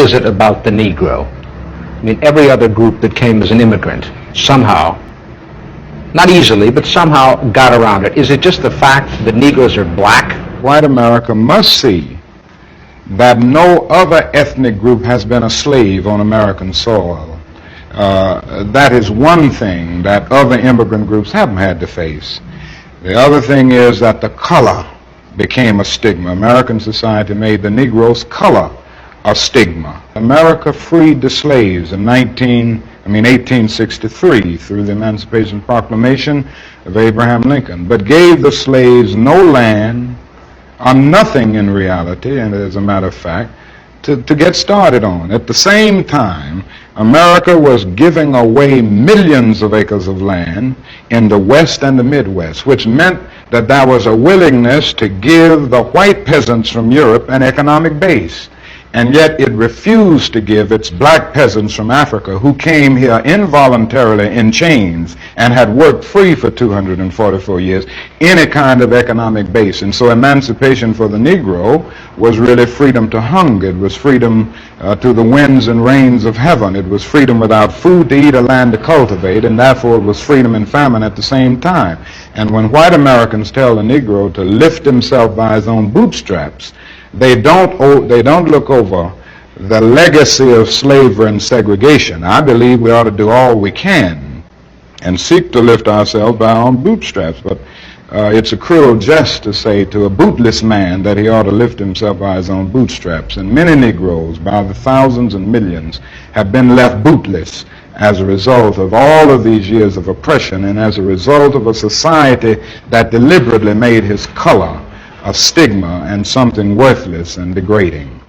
is it about the Negro? I mean, every other group that came as an immigrant somehow, not easily, but somehow got around it. Is it just the fact that Negroes are black? White America must see that no other ethnic group has been a slave on American soil. That is one thing that other immigrant groups haven't had to face. The other thing is that the color became a stigma. American society made the Negro's color a stigma. America freed the slaves in 1863 through the Emancipation Proclamation of Abraham Lincoln, but gave the slaves no land or nothing in reality, and as a matter of fact, to get started on. At the same time, America was giving away millions of acres of land in the West and the Midwest, which meant that there was a willingness to give the white peasants from Europe an economic base. And yet it refused to give its black peasants from Africa, who came here involuntarily in chains and had worked free for 244 years, any kind of economic base. And so emancipation for the Negro was really freedom to hunger. It was freedom to the winds and rains of heaven. It was freedom without food to eat or land to cultivate, and therefore it was freedom and famine at the same time. And when white Americans tell the Negro to lift himself by his own bootstraps, they don't look over the legacy of slavery and segregation. I believe we ought to do all we can and seek to lift ourselves by our own bootstraps, but it's a cruel jest to say to a bootless man that he ought to lift himself by his own bootstraps. And many Negroes, by the thousands and millions, have been left bootless as a result of all of these years of oppression and as a result of a society that deliberately made his color a stigma and something worthless and degrading.